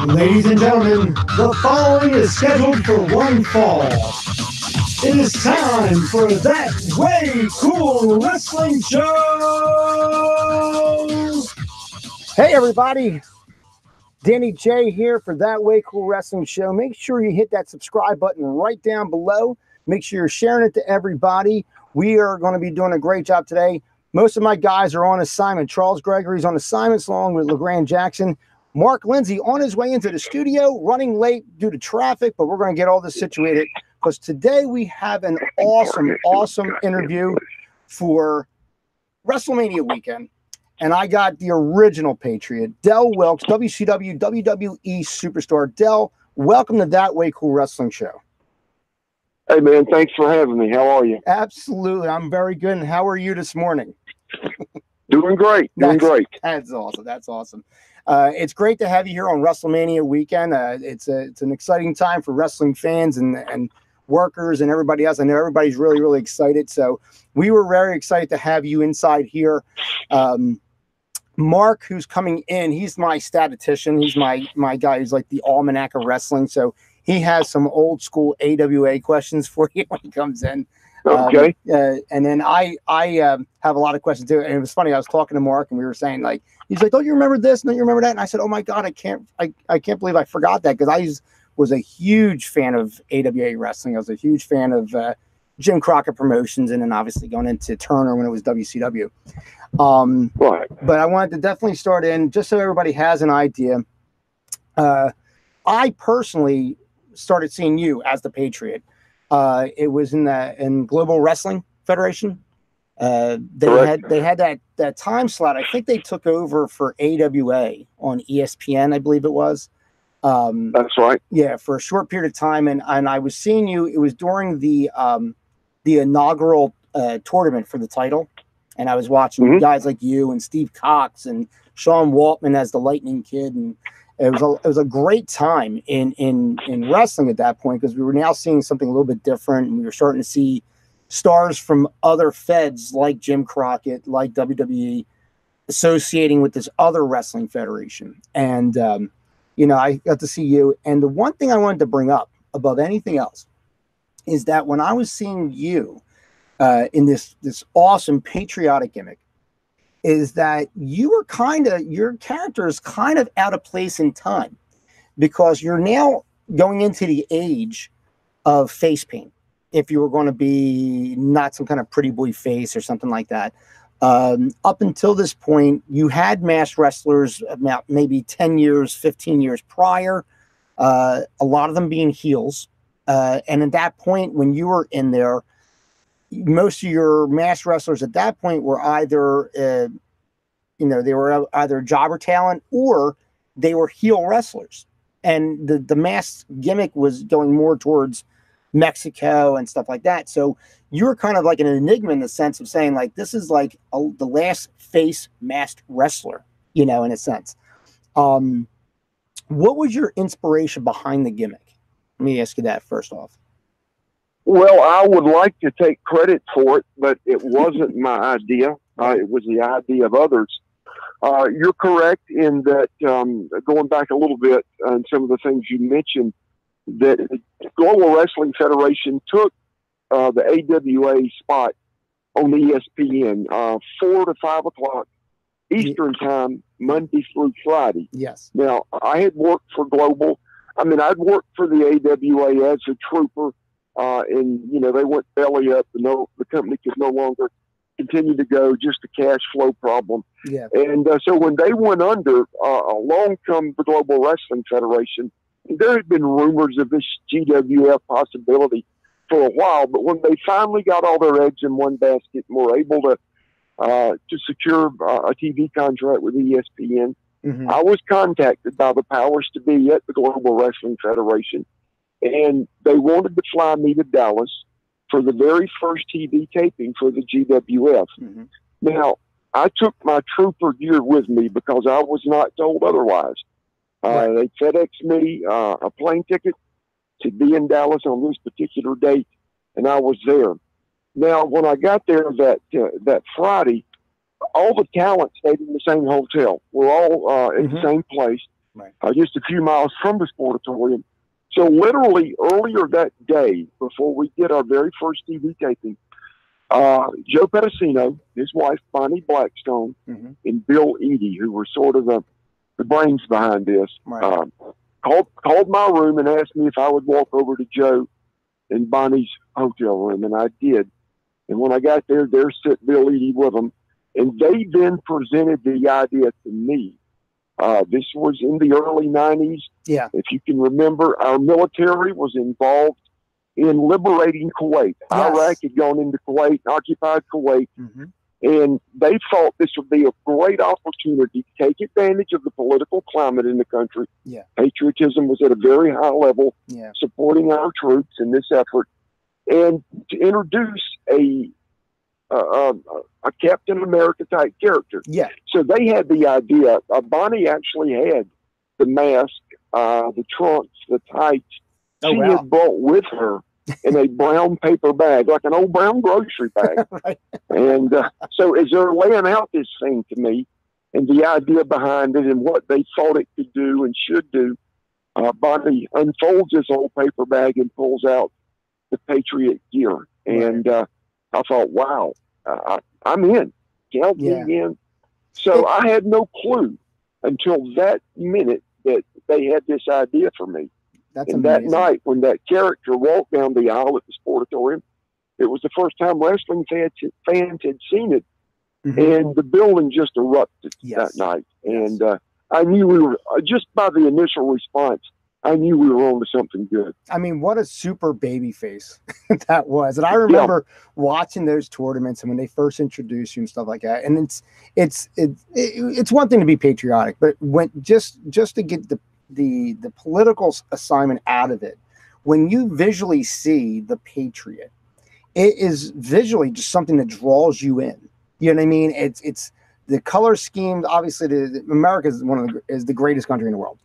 Ladies and gentlemen, the following is scheduled for one fall. It is time for That Way Cool Wrestling Show! Hey everybody, Danny J here for That Way Cool Wrestling Show. Make sure you hit that subscribe button right down below. Make sure you're sharing it to everybody. We are going to be doing a great job today. Most of my guys are on assignment. Charles Gregory's on assignments along with LeGrand Jackson. Mark Lindsay on his way into the studio, running late due to traffic, but we're going to get all this situated because today we have an awesome interview for WrestleMania weekend. And I got the original Patriot, Del Wilkes, WCW, WWE superstar. Del, welcome to That Way Cool Wrestling Show. Hey, man, thanks for having me. How are you? Absolutely. I'm very good. And how are you this morning? Doing great. That's awesome. That's awesome. It's great to have you here on WrestleMania weekend. It's an exciting time for wrestling fans and workers and everybody else. I know everybody's really excited. So we were very excited to have you inside here. Mark, who's coming in, he's my statistician. He's my guy who's like the almanac of wrestling. So he has some old school AWA questions for you when he comes in. Okay. And then I have a lot of questions too. And it was funny. I was talking to Mark and we were saying like, he's like, don't you remember this? Don't you remember that? And I said, oh my God, I can't believe I forgot that. Cause I was a huge fan of AWA wrestling. I was a huge fan of Jim Crockett Promotions. And then obviously going into Turner when it was WCW. Right. But I wanted to definitely start in just so everybody has an idea. I personally started seeing you as the Patriot. It was in Global Wrestling Federation. They had that time slot. I think they took over for AWA on ESPN, I believe it was. That's right. Yeah, for a short period of time, and I was seeing you. It was during the inaugural tournament for the title, and I was watching guys like you and Steve Cox and Sean Waltman as the Lightning Kid, and it was a great time in wrestling at that point because we were now seeing something a little bit different, and we were starting to see stars from other feds like Jim Crockett, like WWE, associating with this other wrestling federation. And I got to see you. And the one thing I wanted to bring up above anything else is that when I was seeing you in this awesome patriotic gimmick, is that your character is kind of out of place in time because you're now going into the age of face paint. If you were going to be not some kind of pretty boy face or something like that. Up until this point, you had masked wrestlers about maybe 10 years, 15 years prior, a lot of them being heels. And at that point, when you were in there, most of your masked wrestlers at that point were either, they were either jobber talent or they were heel wrestlers. And the masked gimmick was going more towards Mexico and stuff like that. So you were kind of like an enigma in the sense of saying like, this is like the last face masked wrestler, in a sense. What was your inspiration behind the gimmick? Let me ask you that first off. Well, I would like to take credit for it, but it wasn't my idea. It was the idea of others. You're correct in that, going back a little bit on some of the things you mentioned, that the Global Wrestling Federation took the AWA spot on ESPN 4 to 5 o'clock Eastern time, Monday through Friday. Yes. Now, I had worked for Global. I'd worked for the AWA as a trooper, and, they went belly up. The company could no longer continue to go, just a cash flow problem. Yeah. And so when they went under, along come the Global Wrestling Federation. There had been rumors of this GWF possibility for a while, but when they finally got all their eggs in one basket and were able to secure a TV contract with ESPN, I was contacted by the powers to be at the Global Wrestling Federation, and they wanted to fly me to Dallas for the very first TV taping for the GWF. Now, I took my trooper gear with me because I was not told otherwise. They FedExed me a plane ticket to be in Dallas on this particular date, and I was there. Now, when I got there that Friday, all the talent stayed in the same hotel. We're all at the same place. just a few miles from the Sportatorium. So literally earlier that day, before we did our very first TV taping, Joe Pedicino, his wife Bonnie Blackstone, and Bill Eady, who were sort of the brains behind this, called my room and asked me if I would walk over to Joe and Bonnie's hotel room, and I did. And when I got there sat Bill Eady with them, and they then presented the idea to me. This was in the early 90s. Yeah. If you can remember, our military was involved in liberating Kuwait. Yes. Iraq had gone into Kuwait, occupied Kuwait, and they thought this would be a great opportunity to take advantage of the political climate in the country. Yeah. Patriotism was at a very high level, supporting our troops in this effort, and to introduce a Captain America type character. Yeah. So they had the idea. Bonnie actually had the mask, the trunks, the tights. She had brought with her in a brown paper bag, like an old brown grocery bag. And so as they're laying out this thing to me and the idea behind it and what they thought it could do and should do, Bonnie unfolds this old paper bag and pulls out the Patriot gear. And I thought, wow, I'm in. Count me in. So I had no clue until that minute that they had this idea for me. That's and amazing. That night when that character walked down the aisle at the Sportatorium, it was the first time wrestling fans had seen it. And the building just erupted that night. And I knew we were, just by the initial response, I knew we were on to something good. I mean, what a super baby face that was. And I remember watching those tournaments and when they first introduced you and stuff like that. And it's one thing to be patriotic, but when just to get the political assignment out of it, when you visually see the Patriot, it is visually just something that draws you in. You know what I mean? It's the color scheme. Obviously, America is the greatest country in the world.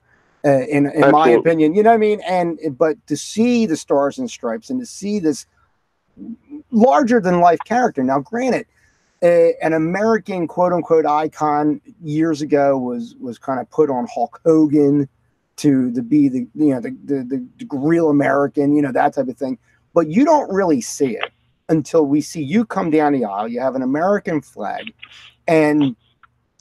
In my opinion, you know what I mean? But to see the stars and stripes and to see this larger than life character. Now, granted, an American quote unquote icon years ago was kind of put on Hulk Hogan to be the real American, that type of thing. But you don't really see it until we see you come down the aisle. You have an American flag, and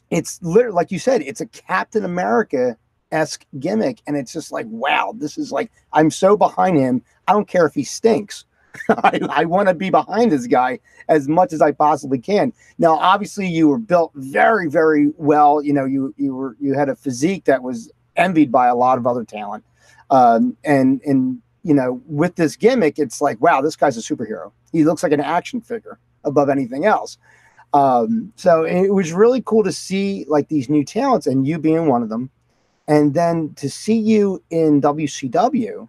it's literally, like you said, it's a Captain America-esque gimmick, and it's just like, wow, this is like, I'm so behind him. I don't care if he stinks. I want to be behind this guy as much as I possibly can. Now, obviously, you were built very, very well. You had a physique that was envied by a lot of other talent, and with this gimmick, it's like, wow, this guy's a superhero. He looks like an action figure above anything else. So it was really cool to see like these new talents, and you being one of them. And then to see you in WCW,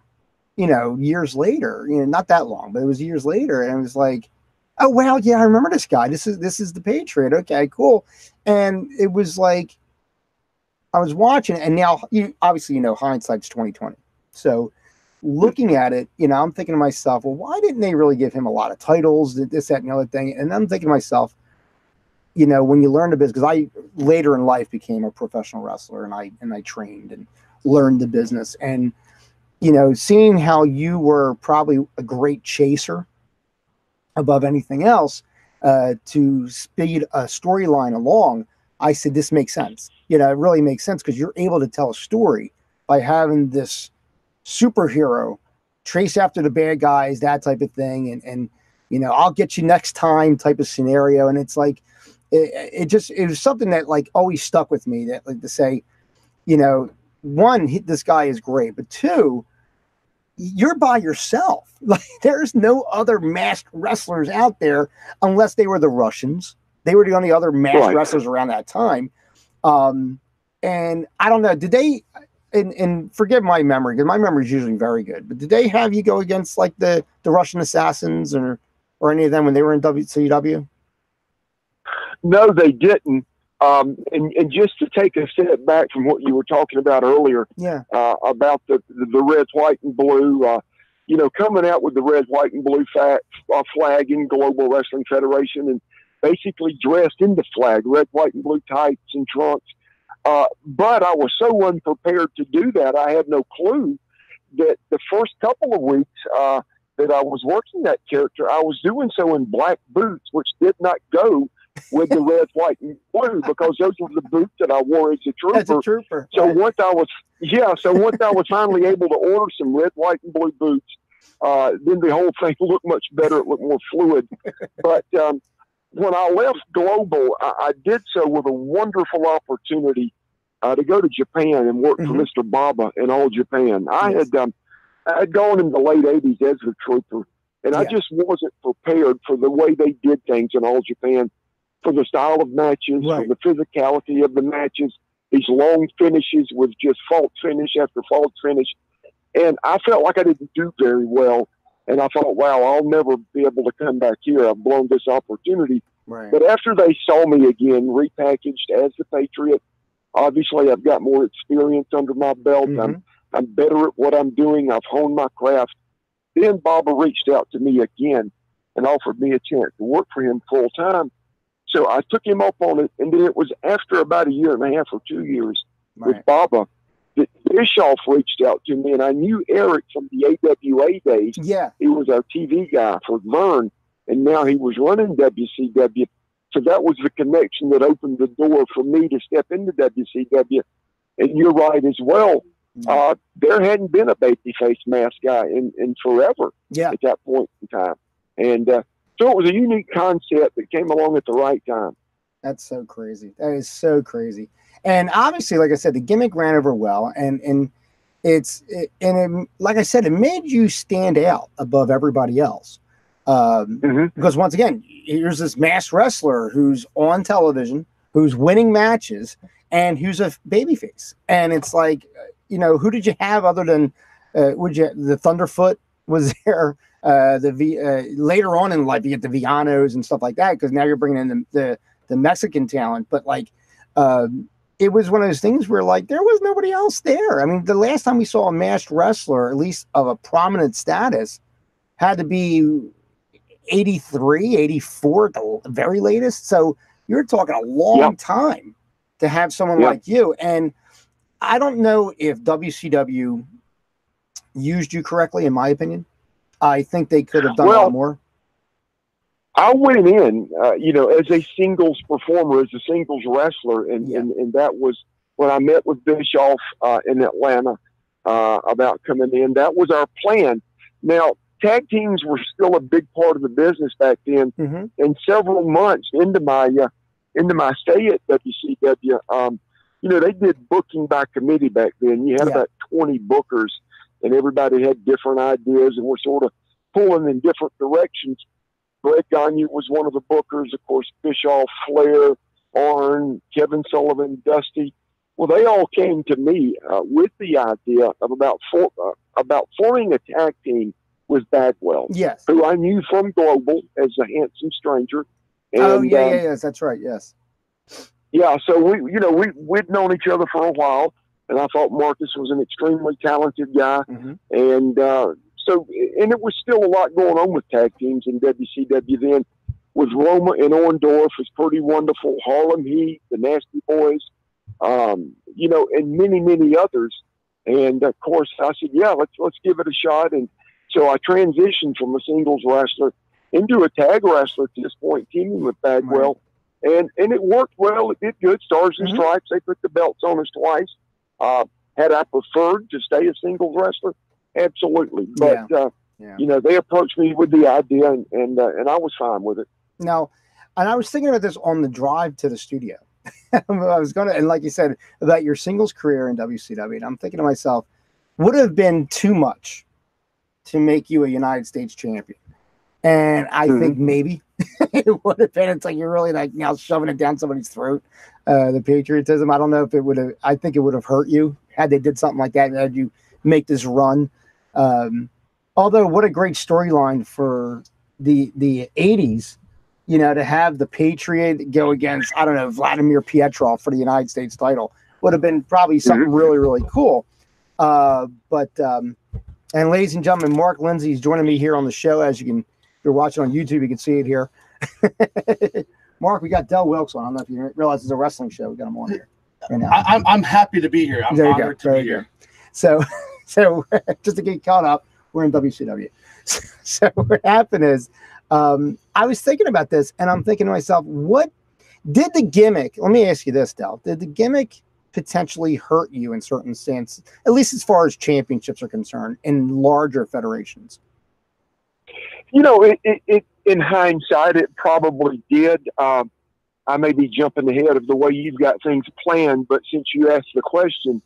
years later, not that long, but it was years later. And it was like, oh, wow, yeah, I remember this guy. This is the Patriot. Okay, cool. And it was like, I was watching it, and now obviously, hindsight's 2020. So looking at it, I'm thinking to myself, well, why didn't they really give him a lot of titles, this, that, and the other thing? And I'm thinking to myself, when you learn the business, because I later in life became a professional wrestler, and I trained and learned the business, and seeing how you were probably a great chaser above anything else to speed a storyline along, I said, this makes sense. It really makes sense because you're able to tell a story by having this superhero trace after the bad guys, that type of thing, and I'll get you next time type of scenario. And it's like, it was something that like always stuck with me, that like to say, one, this guy is great, but two, you're by yourself. Like there's no other masked wrestlers out there unless they were the Russians. They were the only other masked wrestlers around that time. And I don't know, did they, and forgive my memory, because my memory is usually very good, but did they have you go against like the Russian assassins or any of them when they were in WCW? No, they didn't. And just to take a step back from what you were talking about earlier, about the red, white, and blue, coming out with the red, white, and blue flag in Global Wrestling Federation and basically dressed in the flag, red, white, and blue tights and trunks. But I was so unprepared to do that. I had no clue that the first couple of weeks that I was working that character, I was doing so in black boots, which did not go with the red, white, and blue, because those were the boots that I wore as a trooper. As a trooper. So right. once I was finally able to order some red, white, and blue boots, then the whole thing looked much better. It looked more fluid. But when I left Global, I did so with a wonderful opportunity to go to Japan and work for Mr. Baba in All Japan. I had gone in the late 80s as a trooper, and I just wasn't prepared for the way they did things in All Japan, for the style of matches, for the physicality of the matches, these long finishes with just fault finish after fault finish. And I felt like I didn't do very well. And I thought, wow, I'll never be able to come back here. I've blown this opportunity. Right. But after they saw me again, repackaged as the Patriot, obviously I've got more experience under my belt. I'm better at what I'm doing. I've honed my craft. Then Baba reached out to me again and offered me a chance to work for him full time. So I took him up on it. And then it was after about a year and a half or 2 years with Baba that Bischoff reached out to me. And I knew Eric from the AWA days. Yeah. He was our TV guy for Vern. And now he was running WCW. So that was the connection that opened the door for me to step into WCW. And you're right as well. There hadn't been a babyface mask guy in forever at that point in time. And so it was a unique concept that came along at the right time. That's so crazy. That is so crazy. And obviously, like I said, the gimmick ran over well. And like I said, it made you stand out above everybody else. Because once again, here's this masked wrestler who's on television, who's winning matches, and who's a babyface. And it's like, who did you have other than the Thunderfoot was there? Later on in life, you get the Villanos and stuff like that, because now you're bringing in the Mexican talent. But like, it was one of those things where like there was nobody else there. I mean, the last time we saw a masked wrestler, at least of a prominent status, had to be 83, 84 at the very latest. So you're talking a long time to have someone like you. And I don't know if WCW used you correctly, in my opinion. I think they could have done a lot more. I went in, as a singles performer, as a singles wrestler, and that was when I met with Bischoff in Atlanta about coming in. That was our plan. Now, tag teams were still a big part of the business back then, and several months into my stay at WCW, they did booking by committee back then. You had about 20 bookers, and everybody had different ideas, and we're sort of pulling in different directions. Greg Gagne was one of the bookers, of course, Bischoff, Flair, Arn, Kevin Sullivan, Dusty. Well, they all came to me with the idea of about forming a tag team with Bagwell, who I knew from Global as a handsome stranger. And, yes, that's right, yes. Yeah, so we'd known each other for a while, and I thought Marcus was an extremely talented guy, and it was still a lot going on with tag teams in WCW then, with Roma and Orndorff was pretty wonderful, Harlem Heat, the Nasty Boys, and many, many others. And of course, I said, let's give it a shot. And so I transitioned from a singles wrestler into a tag wrestler at this point, teaming with Bagwell. And it worked well. It did good. Stars and Stripes, they put the belts on us twice. Had I preferred to stay a singles wrestler? Absolutely. But, they approached me with the idea, and I was fine with it. Now, and I was thinking about this on the drive to the studio. And like you said, about your singles career in WCW, and I'm thinking to myself, would it have been too much to make you a United States champion? And I think maybe it would have been. It's like you're really like now shoving it down somebody's throat. The patriotism. I don't know if it would have. I think it would have hurt you had they did something like that and had you make this run. Although, what a great storyline for the 80s, to have the Patriot go against, I don't know, Vladimir Pietrov for the United States title would have been probably something really, really cool. And ladies and gentlemen, Mark Lindsay is joining me here on the show. As you can, if you're watching on YouTube, you can see it here. Mark, we got Del Wilkes on. I don't know if you realize it's a wrestling show. We got him on here. You know? I'm happy to be here. I'm honored to be here. So just to get caught up, we're in WCW. So what happened is, I was thinking about this, and I'm thinking to myself, what did the gimmick? Let me ask you this, Del. Did the gimmick potentially hurt you in certain sense, at least as far as championships are concerned, in larger federations? You know, it in hindsight, it probably did. I may be jumping ahead of the way you've got things planned, but since you asked the question,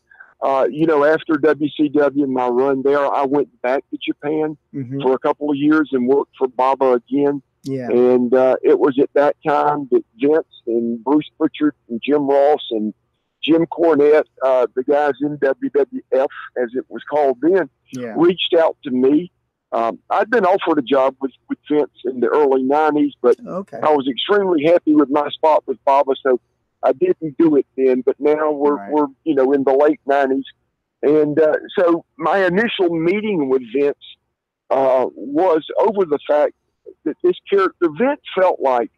you know, after WCW and my run there, I went back to Japan for a couple of years and worked for Baba again. Yeah. And it was at that time that Vince and Bruce Pritchard and Jim Ross and Jim Cornette, the guys in WWF, as it was called then, reached out to me. I'd been offered a job with Vince in the early 90s, but I was extremely happy with my spot with Baba, so I didn't do it then. But now we're you know, in the late 90s. And so my initial meeting with Vince was over the fact that this character, Vince felt like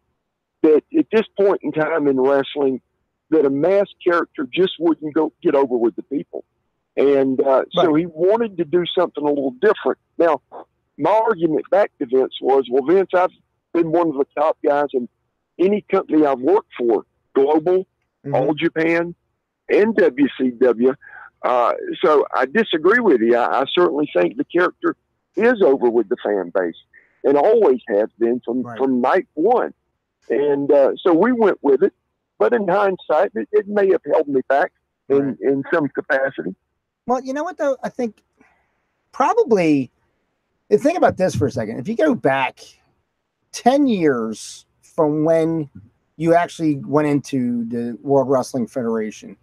that at this point in time in wrestling, that a masked character just wouldn't get over with the people. And so he wanted to do something a little different. Now, my argument back to Vince was, well, Vince, I've been one of the top guys in any company I've worked for, Global, All Japan, and WCW. So I disagree with you. I certainly think the character is over with the fan base and always has been from night one. And so we went with it. But in hindsight, it may have held me back in some capacity. Well, you know what, though? I think probably, think about this for a second. If you go back 10 years from when you actually went into the World Wrestling Federation,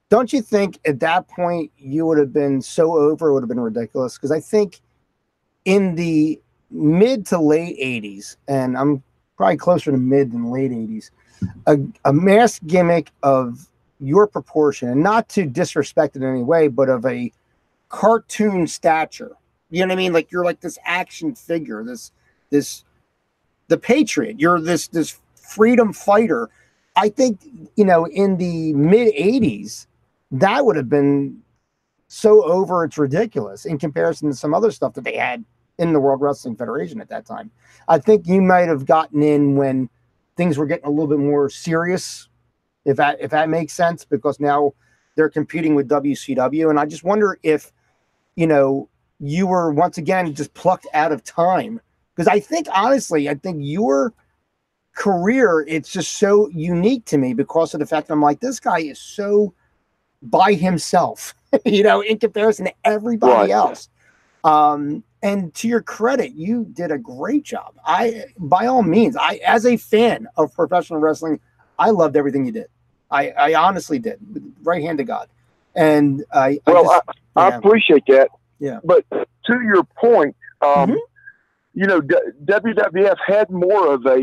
don't you think at that point you would have been so over, it would have been ridiculous? Because I think in the mid to late 80s, and I'm probably closer to mid than late 80s, a masked gimmick of your proportion, and not to disrespect it in any way, but of a cartoon stature. You know what I mean? Like you're like this action figure, the Patriot. You're this freedom fighter. I think, you know, in the mid 80s, that would have been so over, it's ridiculous in comparison to some other stuff that they had in the World Wrestling Federation at that time. I think you might have gotten in when things were getting a little bit more serious, if that makes sense, because now they're competing with WCW. And I just wonder if, you know, you were once again just plucked out of time. Because I think, honestly, I think your career, it's just so unique to me because of the fact that I'm like, this guy is so by himself, you know, in comparison to everybody else. And to your credit, you did a great job. By all means, as a fan of professional wrestling, I loved everything you did. I honestly did, right hand to God. And I appreciate that. Yeah. But to your point, you know, WWF had more of a,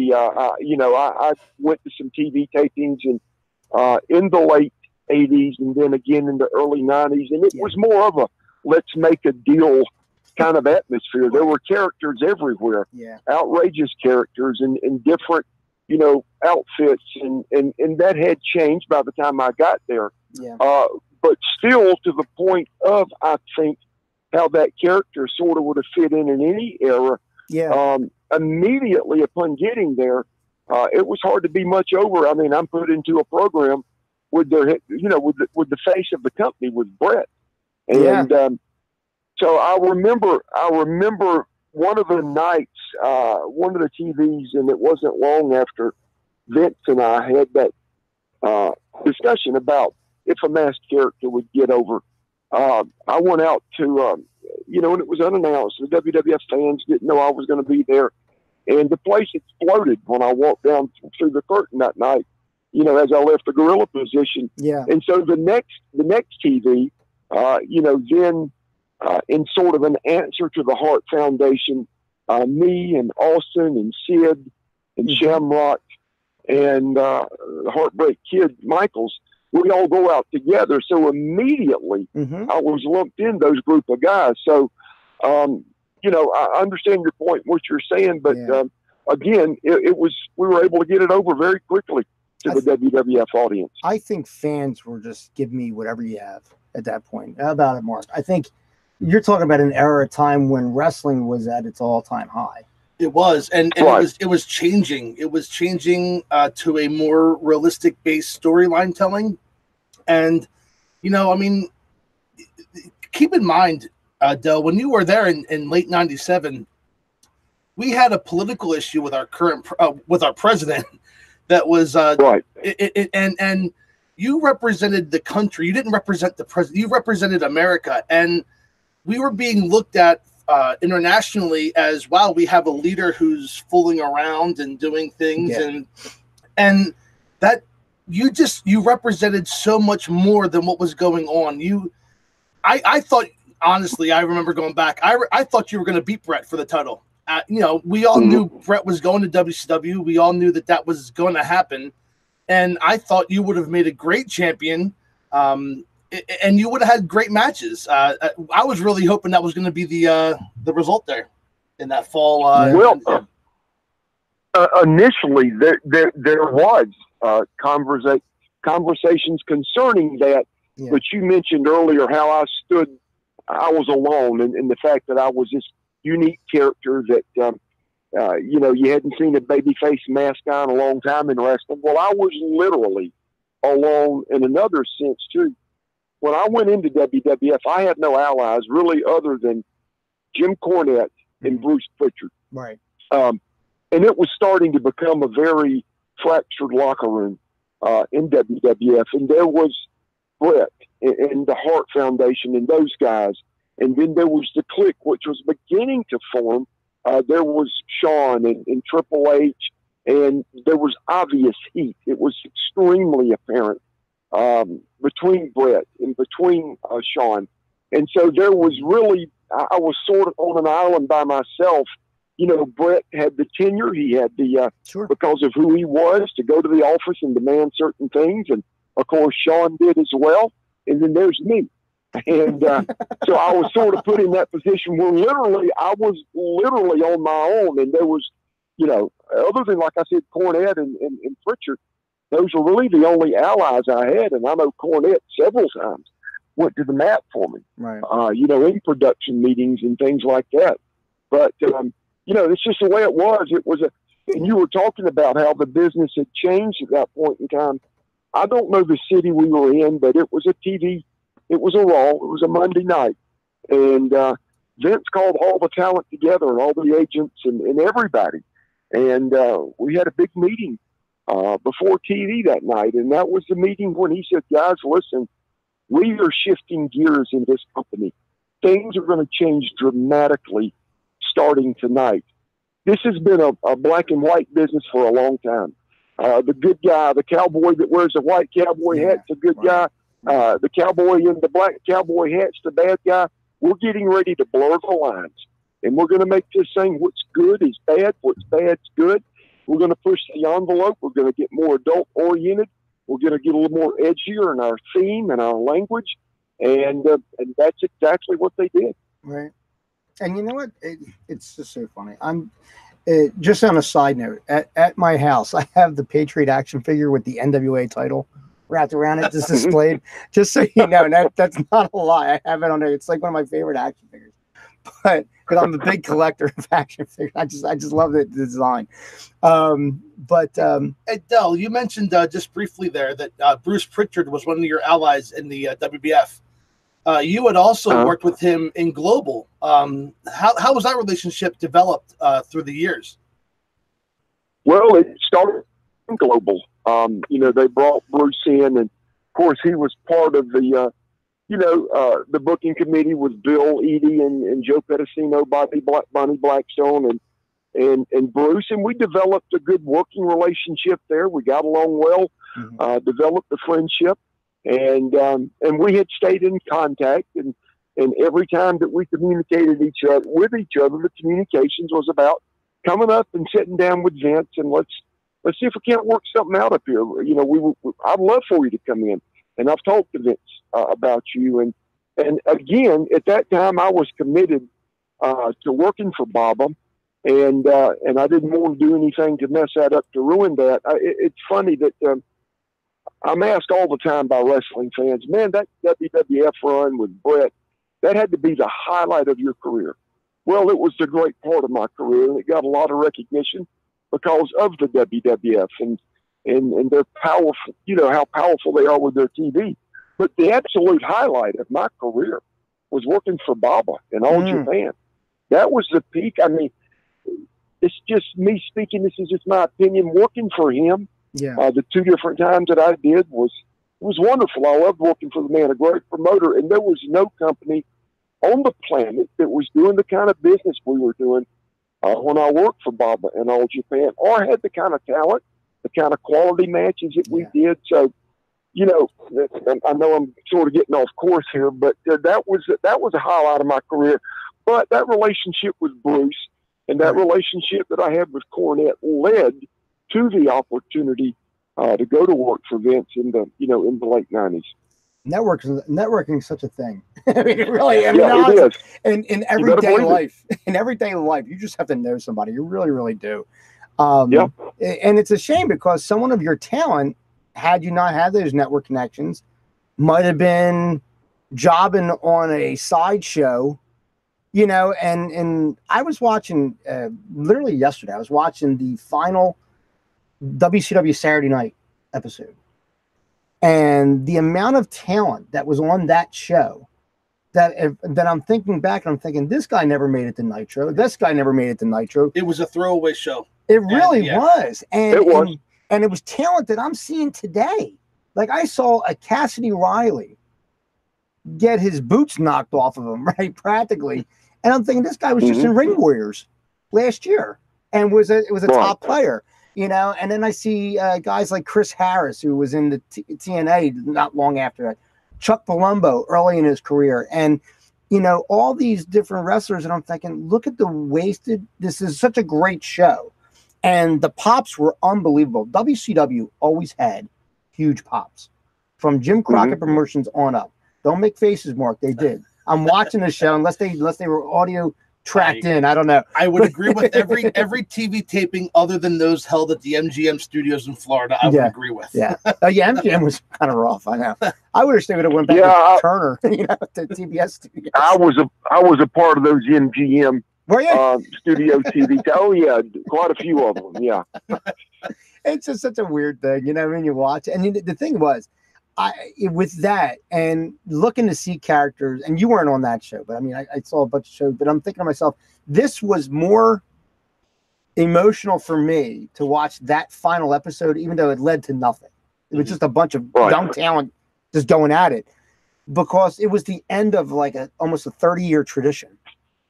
you know, I went to some TV tapings and in the late 80s and then again in the early 90s, and it was more of a let's make a deal kind of atmosphere. There were characters everywhere, outrageous characters and different, you know, outfits, and that had changed by the time I got there. But still, to the point of, I think, how that character sort of would have fit in any era. Immediately upon getting there, it was hard to be much over. I mean, I'm put into a program with their, you know, with the face of the company, with Brett, and so I remember one of the nights, one of the TVs, and it wasn't long after Vince and I had that discussion about if a masked character would get over. I went out to, you know, and it was unannounced. The WWF fans didn't know I was going to be there. And the place exploded when I walked down through the curtain that night, you know, as I left the gorilla position. And so the next TV, you know, then in sort of an answer to the Hart Foundation, me and Austin and Sid and Shamrock and the Heartbreak Kid Michaels, we all go out together. So immediately I was lumped in those group of guys. So, you know, I understand your point, what you're saying, but again, we were able to get it over very quickly. to the WWF audience. I think fans were just, give me whatever you have at that point. How about it, Mark? I think you're talking about an era of time when wrestling was at its all-time high. It was, and right. it was changing. It was changing to a more realistic-based storyline telling. And, I mean, keep in mind, Del, when you were there in late '97, we had a political issue with our current with our president that was right. And you represented the country. You didn't represent the president. You represented America, and we were being looked at internationally as, wow, we have a leader who's fooling around and doing things, and that you represented so much more than what was going on. I thought, honestly, I remember going back, I thought you were going to beat Brett for the title. We all knew Brett was going to WCW. We all knew that was going to happen, and I thought you would have made a great champion. And you would have had great matches. I was really hoping that was going to be the result there in that fall. Initially there was conversations concerning that, but you mentioned earlier how I was alone, and the fact that I was this unique character that you hadn't seen a babyface mask on a long time in wrestling. Well, I was literally alone in another sense too. When I went into WWF, I had no allies really other than Jim Cornette and Bruce Prichard. Right. And it was starting to become a very fractured locker room in WWF. And there was Brett and the Hart Foundation and those guys. And then there was the Clique, which was beginning to form. There was Shawn and Triple H, and there was obvious heat. It was extremely apparent between Brett and between Shawn. And so there was really, I was sort of on an island by myself. Brett had the tenure. He had the, because of who he was, to go to the office and demand certain things. And of course, Shawn did as well. And then there's me. And so I was sort of put in that position where I was literally on my own. And there was, other than, like I said, Cornette and Prichard, those were really the only allies I had. And I know Cornette several times went to the mat for me, right. In production meetings and things like that. But, it's just the way it was. It was and you were talking about how the business had changed at that point in time. I don't know the city we were in, but it was a TV. It was a Raw. It was a Monday night. And Vince called all the talent together and all the agents and everybody. And we had a big meeting before TV that night. And that was the meeting when he said, guys, listen, we are shifting gears in this company. Things are going to change dramatically starting tonight. This has been a black and white business for a long time. The good guy, the cowboy that wears a white cowboy hat's a good guy. The cowboy in the black cowboy hat's the bad guy. We're getting ready to blur the lines. And we're going to make this thing, what's good is bad, what's bad's good. We're going to push the envelope. We're going to get more adult-oriented. We're going to get a little more edgier in our theme and our language. And that's exactly what they did. Right. And you know what? It's just so funny. Just on a side note, at my house, I have the Patriot action figure with the NWA title wrapped around it, just displayed. Just so you know, that's not a lie. I have it on there. It's like one of my favorite action figures. But I'm a big collector of action figures. I just love the design. Hey, Del, you mentioned just briefly there that Bruce Prichard was one of your allies in the WBF. You had also worked with him in Global. How was that relationship developed through the years? Well, it started in Global. They brought Bruce in, and of course he was part of the, the booking committee with Bill Eadie and Joe Pedicino, Bonnie Blackstone, and Bruce, and we developed a good working relationship there. We got along well, developed a friendship. And we had stayed in contact, and every time that we communicated with each other, the communications was about coming up and sitting down with Vince and let's see if we can't work something out up here. I'd love for you to come in, and I've talked to Vince about you. And again, at that time, I was committed to working for Baba, and I didn't want to do anything to mess that up, to ruin that. It's funny that I'm asked all the time by wrestling fans, man, that WWF run with Brett, that had to be the highlight of your career. Well, it was a great part of my career, and it got a lot of recognition because of the WWF and their powerful, you know, how powerful they are with their TV. But the absolute highlight of my career was working for Baba in All Japan. That was the peak. I mean, it's just me speaking. This is just my opinion. Working for him, the 2 different times that I did was wonderful. I loved working for the man, a great promoter, and there was no company on the planet that was doing the kind of business we were doing when I worked for Baba in All Japan, or had the kind of talent, the kind of quality matches that we did. So, you know, I know I'm sort of getting off course here, but that was a highlight of my career. But that relationship with Bruce and that relationship that I had with Cornette led to the opportunity to go to work for Vince in the late 90s. Networking is such a thing. I mean, really, I mean, it is. In everyday life, you just have to know somebody. You really, really do. And it's a shame because someone of your talent, had you not had those network connections, might have been jobbing on a sideshow, you know. And I was watching literally yesterday. I was watching the final WCW Saturday Night episode. And the amount of talent that was on that show, that I'm thinking back and I'm thinking, this guy never made it to Nitro. This guy never made it to Nitro. It was a throwaway show. It really was. And it was. And it was talent that I'm seeing today. Like, I saw a Cassidy Riley get his boots knocked off of him, right? Practically. And I'm thinking, this guy was just in Ring Warriors last year and was a top player. You know, and then I see guys like Chris Harris, who was in the TNA not long after that, Chuck Palumbo early in his career, and, you know, all these different wrestlers. And I'm thinking, look at the wasted. This is such a great show. And the pops were unbelievable. WCW always had huge pops from Jim Crockett Promotions on up. Don't make faces, Mark. They did. I'm watching the show unless they were audio tracked in. I don't know. I would agree with every TV taping other than those held at the MGM studios in Florida. I would agree with. MGM was kind of rough. I know. I wish they would have went back to Turner, you know, to TBS studios. I was a part of those MGM studio TV. Oh yeah, quite a few of them. Yeah. It's just such a weird thing, you know. When you watch, and the thing was, with that and looking to see characters, and you weren't on that show, but I mean, I saw a bunch of shows, but I'm thinking to myself, this was more emotional for me to watch that final episode, even though it led to nothing. It was just a bunch of young talent just going at it, because it was the end of like almost a 30-year tradition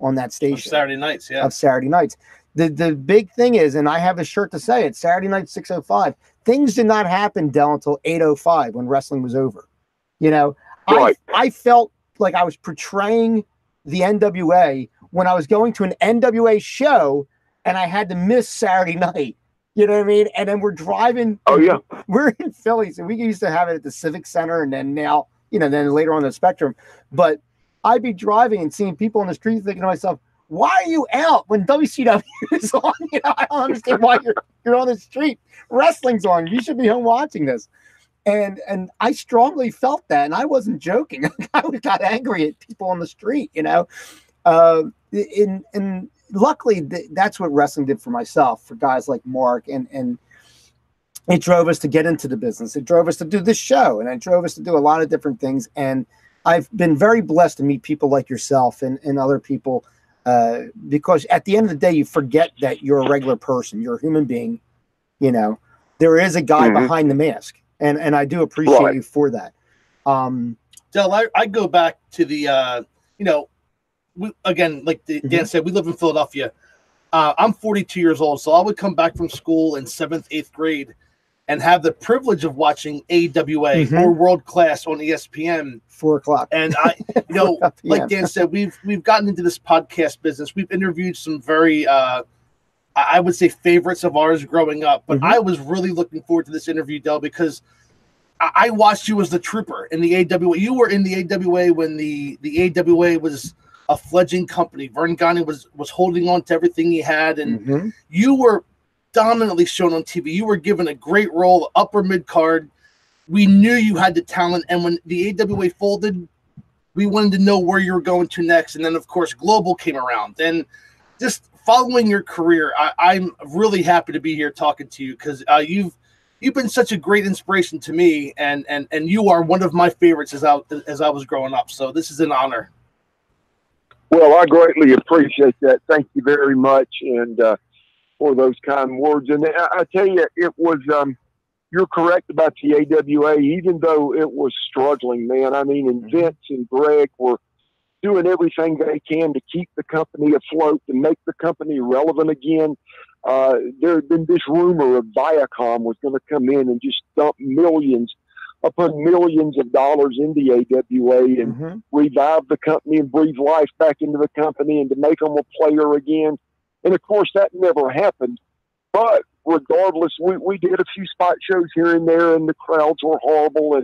on that station. Of Saturday nights, Of Saturday nights. The big thing is, and I have a shirt to say it, Saturday night 6:05. Things did not happen, Del, until 8:05 when wrestling was over. You know, I felt like I was portraying the NWA when I was going to an NWA show and I had to miss Saturday night. You know what I mean? And then we're driving. Oh, yeah. We're in Philly, so we used to have it at the Civic Center, and then now, you know, then later on the Spectrum. But I'd be driving and seeing people on the street thinking to myself, why are you out when WCW is on? You know, I don't understand why you're on the street. Wrestling's on. You should be home watching this. And I strongly felt that, and I wasn't joking. I got angry at people on the street, you know. And luckily, that's what wrestling did for myself, for guys like Mark, and it drove us to get into the business. It drove us to do this show, and it drove us to do a lot of different things. And I've been very blessed to meet people like yourself and other people. Because at the end of the day, you forget that you're a regular person. You're a human being. You know, there is a guy behind the mask, and I do appreciate you for that. Del, I go back to the, you know, again, like Dan said, we live in Philadelphia. I'm 42 years old, so I would come back from school in 7th, 8th grade and have the privilege of watching AWA or World Class on ESPN. 4 o'clock. And I, you know, like Dan said, we've gotten into this podcast business. We've interviewed some very, I would say, favorites of ours growing up. But I was really looking forward to this interview, Del, because I watched you as the trooper in the AWA. You were in the AWA when the AWA was a fledgling company. Vern Gagne was holding on to everything he had, and you were dominantly shown on TV. You were given a great role, upper mid card. we knew you had the talent, and when the AWA folded, we wanted to know where you were going to next. And then, of course, Global came around. And just following your career, I'm really happy to be here talking to you, because you've been such a great inspiration to me, and you are one of my favorites as I was growing up. So this is an honor. Well, I greatly appreciate that. Thank you very much, and for those kind words. And I tell you, it was you're correct about the AWA, even though it was struggling, man. I mean, and Vince and Greg were doing everything they can to keep the company afloat, to make the company relevant again. There had been this rumor of Viacom was going to come in and just dump millions upon millions of dollars in the AWA and revive the company and breathe life back into the company and to make them a player again. And of course, that never happened. But regardless, we did a few spot shows here and there, and the crowds were horrible.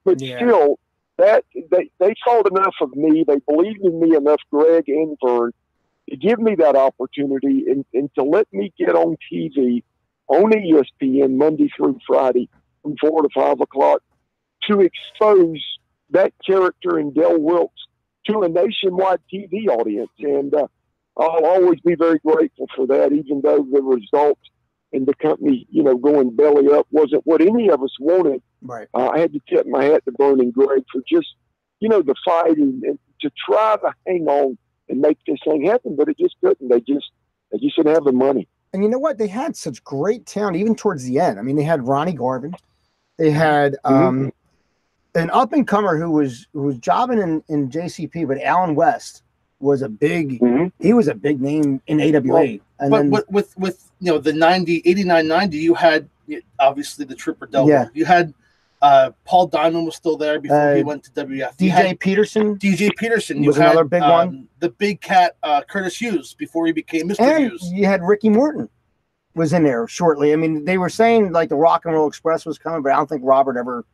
But still, that they thought enough of me. They believed in me enough, Greg and Vern, to give me that opportunity and to let me get on TV on ESPN Monday through Friday from 4 to 5 o'clock to expose that character in Del Wilkes to a nationwide TV audience. And I'll always be very grateful for that, even though the result in the company, going belly up wasn't what any of us wanted. Right. I had to tip my hat to Vern and Greg for just, the fight and to try to hang on and make this thing happen, but it just couldn't. They just didn't have the money. And you know what? They had such great talent, even towards the end. I mean, they had Ronnie Garvin. They had an up-and-comer who was jobbing in JCP, but Alan West was a big he was a big name in AWA. Well, and but then, with the 89-90, you had obviously the Trooper Delver. Yeah. You had Paul Diamond was still there before he went to WF. DJ Peterson. DJ Peterson was another big one. The big cat Curtis Hughes before he became Mr. And Hughes. you had Ricky Morton was in there shortly. I mean, they were saying like the Rock and Roll Express was coming, but I don't think Robert ever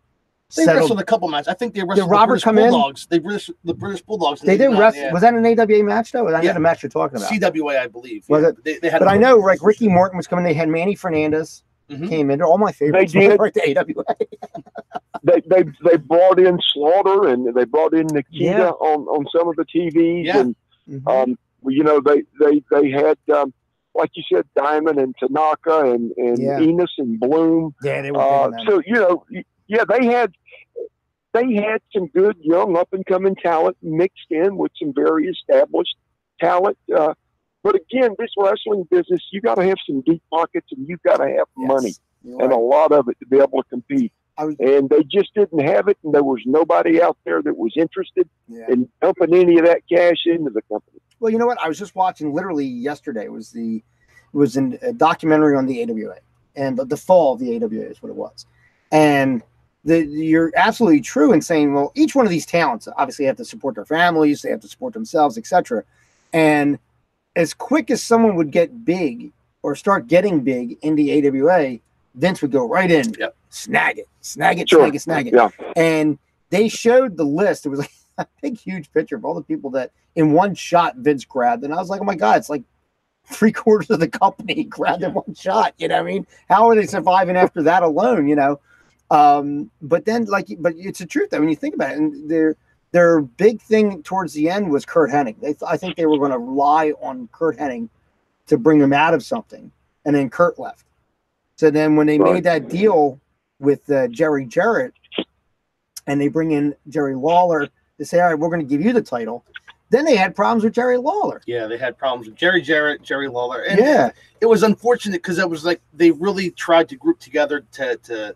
They wrestled a couple matches. I think they wrestled Did Robert the come British Bulldogs. They wrestled the British Bulldogs. They did wrestle. Yeah. Was that an AWA match though? Was that the match you're talking about? CWA, I believe. Was it? They had but I know, like Ricky Morton was coming. They had Manny Fernandez came in. All my favorites. They did. Right to AWA. they brought in Slaughter and they brought in Nikita on some of the TVs and they had like you said, Diamond and Tanaka and Enos and Bloom. Yeah, they were they had some good young up and coming talent mixed in with some very established talent. But again, this wrestling business, you got to have some deep pockets and you've got to have money and a lot of it to be able to compete. And they just didn't have it, and there was nobody out there that was interested in dumping any of that cash into the company. Well, you know what? I was just watching literally yesterday. It was a documentary on the AWA and the fall of the AWA is what it was. And you're absolutely true in saying, well, each one of these talents obviously have to support their families, they have to support themselves, etc. And as quick as someone would get big or start getting big in the AWA, Vince would go right in, snag it, snag it. Yeah. And they showed the list. It was like a big, huge picture of all the people that in one shot Vince grabbed. And I was like, oh my God, it's like 3/4 of the company grabbed in one shot. You know what I mean? How are they surviving after that alone, But then, but it's the truth. I mean, you think about it, and their big thing towards the end was Kurt Hennig. I think they were going to rely on Kurt Hennig to bring them out of something, and then Kurt left. So then when they made that deal with Jerry Jarrett, and they bring in Jerry Lawler to say, all right, we're going to give you the title, then they had problems with Jerry Lawler. Yeah, they had problems with Jerry Jarrett, Jerry Lawler. And it was unfortunate because it was like they really tried to group together to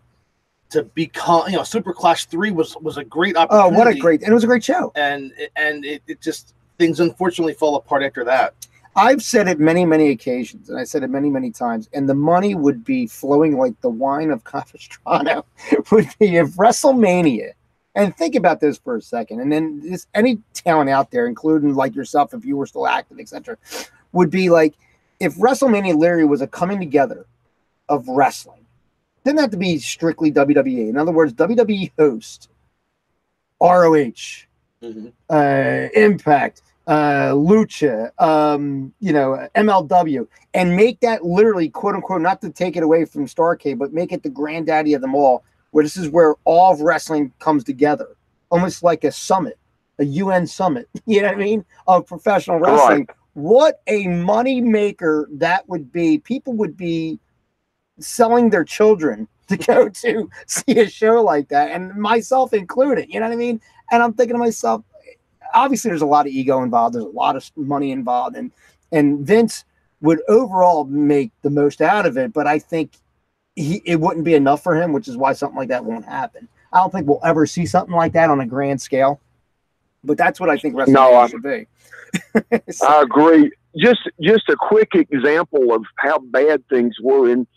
become, Super Clash 3 was a great opportunity. Oh, what a great, and it was a great show. And it just, things unfortunately fell apart after that. I've said it many, many occasions, and I said it many, many times, and the money would be flowing like the wine of Capistrano would be if WrestleMania, and think about this for a second, and then any talent out there, including like yourself, if you were still active, etc., would be like, if WrestleMania literally was a coming together of wrestling, it didn't have to be strictly WWE. In other words, WWE host, ROH, Impact, Lucha, MLW, and make that literally, quote unquote, not to take it away from Starrcade, but make it the granddaddy of them all, where this is where all of wrestling comes together, almost like a summit, a UN summit, you know what I mean, of professional wrestling. Right. What a money maker that would be. People would be selling their children to go to see a show like that, and myself included, you know what I mean? And I'm thinking to myself, obviously there's a lot of ego involved, there's a lot of money involved, and Vince would overall make the most out of it, but I think it wouldn't be enough for him, which is why something like that won't happen. I don't think we'll ever see something like that on a grand scale, but that's what I think wrestling should be. So, I agree. Just a quick example of how bad things were in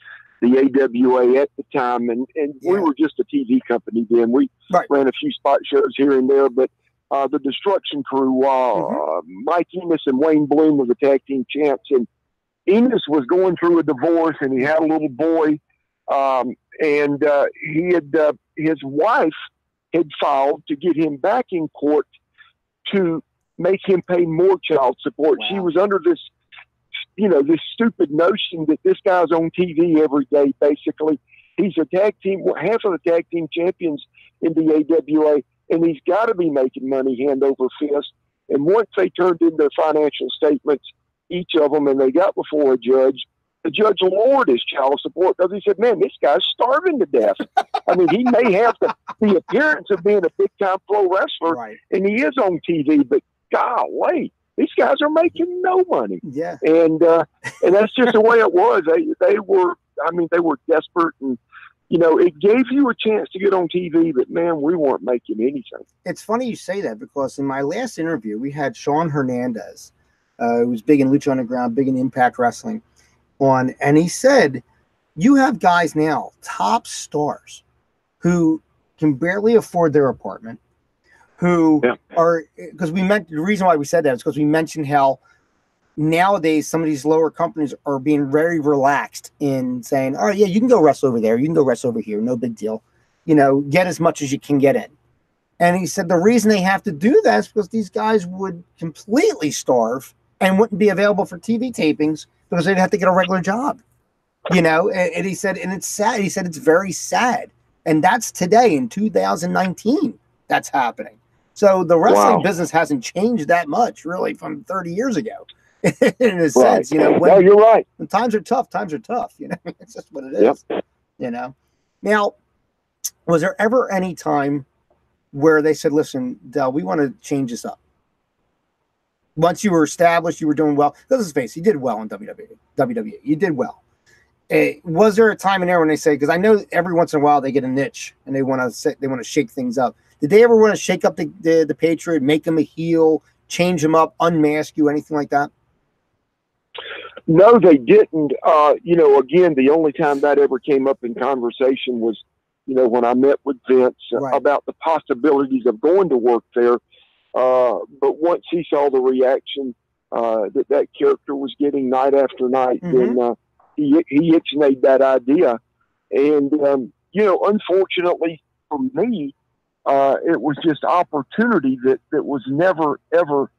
the AWA at the time, and we were just a TV company then. We ran a few spot shows here and there, but the Destruction Crew, Mike Enos and Wayne Bloom were the tag team champs, and Enos was going through a divorce, and he had a little boy, and he had his wife had filed to get him back in court to make him pay more child support. Wow. She was under this, this stupid notion that this guy's on TV every day. Basically, he's a tag team, half of the tag team champions in the AWA, and he's got to be making money hand over fist. And once they turned in their financial statements, each of them, and they got before a judge, the judge lowered his child support because he said, man, this guy's starving to death. I mean, he may have the appearance of being a big-time pro wrestler, and he is on TV, but golly, these guys are making no money. Yeah. And that's just the way it was. They were desperate, and, it gave you a chance to get on TV, but, man, we weren't making anything. It's funny you say that, because in my last interview, we had Sean Hernandez, who was big in Lucha Underground, big in Impact Wrestling, on, and he said, you have guys now, top stars, who can barely afford their apartment, who are, because we meant, the reason why we said that is because we mentioned how nowadays some of these lower companies are being very relaxed in saying, oh yeah, you can go wrestle over there, you can go wrestle over here, no big deal, get as much as you can get in. And he said the reason they have to do that is because these guys would completely starve and wouldn't be available for TV tapings because they'd have to get a regular job, and he said, and it's sad. He said, it's very sad. And that's today in 2019, that's happening. So the wrestling business hasn't changed that much really from 30 years ago in a sense, when, you're right. When times are tough, it's just what it is, Now, was there ever any time where they said, listen, Del, we want to change this up? Once you were established, you were doing well. Let's face it, you did well in WWE. You did well. Was there a time in there when they say, because I know every once in a while they get a niche and they want to shake things up. Did they ever want to shake up the Patriot, make him a heel, change him up, unmask you, anything like that? No, they didn't. Again, the only time that ever came up in conversation was, when I met with Vince about the possibilities of going to work there. But once he saw the reaction that character was getting night after night, then he ixnayed that idea. And, unfortunately for me, it was just opportunity that was never, ever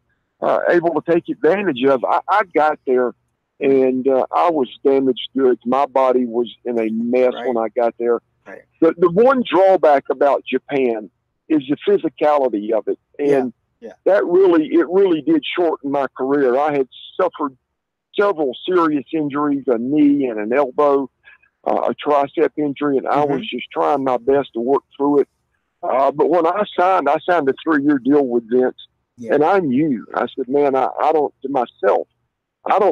able to take advantage of. I got there, and I was damaged goods. My body was in a mess when I got there. Right. The one drawback about Japan is the physicality of it. And that really did shorten my career. I had suffered several serious injuries, a knee and an elbow, a tricep injury, and I was just trying my best to work through it. But when I signed a 3-year deal with Vince, and I knew, I said, man, I don't